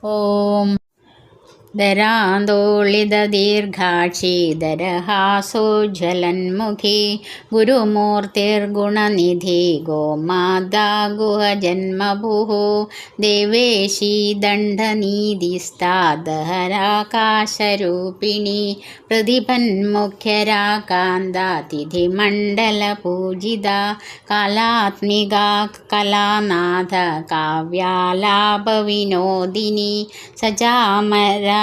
ഓം ധരാന്തോളിതദീർഘാക്ഷീധരഹാസോജ്വലന്മുഖി ഗുരുമൂർത്തിർഗുണനിധി ഗോമാതാ ഗുഹജന്മഭുः ദേവേശി ദണ്ഡനീതിസ്താദഹരാകാശരൂപിണി പ്രതിഭന്മുഖ്യരാകാന്താതിഥിമണ്ഡലപൂജിത കാലാത്മികാ കലാനാഥ കാവ്യാലാപവിനോദിനി സജാമരരമാവാണി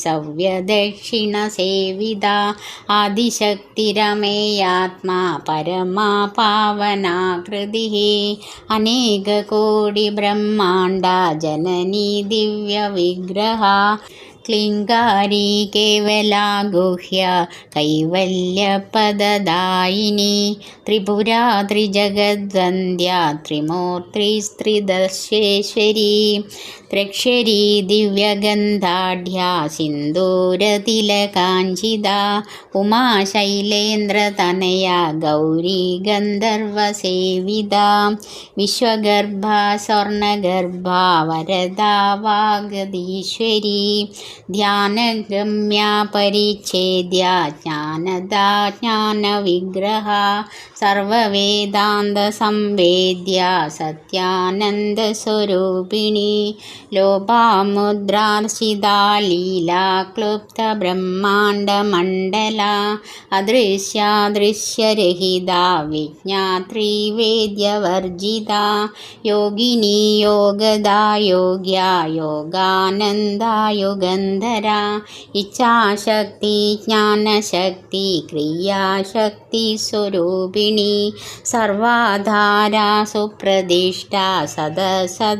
സവ്യദക്ഷിണസേവിത ആദിശക്തിരമേയാത്മാ പരമാ പാവനാകൃതിഃ അനേകകോടി ബ്രഹ്മാണ്ട ജനനീ ദിവ്യവിഗ്രഹ ക്ലിങ്കാരി കേവലാ ഗുഹ്യ കൈവല്യപദദായിനി ത്രിപുരാ ത്രിജഗദ്വന്ദ്യ ത്രിമൂർത്തിസ്ത്രിദശേശ്വരി ത്രക്ഷരി ദിവ്യഗന്ധാഢ്യ സിന്ദൂരതിലകാഞ്ചിത ഉമാശൈലേന്ദ്രതനയ ഗൗരീ ഗന്ധർവസേവിത വിശ്വഗർഭ സ്വർണഗർഭ വരദാ വാഗദീശ്വരി ധ്യാനഗമ്യ പരിച്ഛേദ്യ ജ്ഞാനദാ ജ്ഞാനവിഗ്രഹ സർവവേദാന്ത സംവേദ്യ സത്യാനന്ദസ്വരൂപിണി ലോപാമുദ്രാർച്ചിതാ ലീലാ ക്ലുപ്ത ബ്രഹ്മാണ്ഡമണ്ഡല അദൃശ്യാദൃശ്യരഹിത വിജ്ഞാത്രീ വേദ്യവർജിത യോഗിനി യോഗദാ യോഗ്യ യോഗാനന്ദ യുഗന്ധര ഇച്ഛാശക്തി ജ്ഞാനശക്തി ക്രിയാശക്തി സ്വരൂപിണി സർവാധാര സുപ്രതിഷ്ഠ സദസദ്രൂപധാരിണി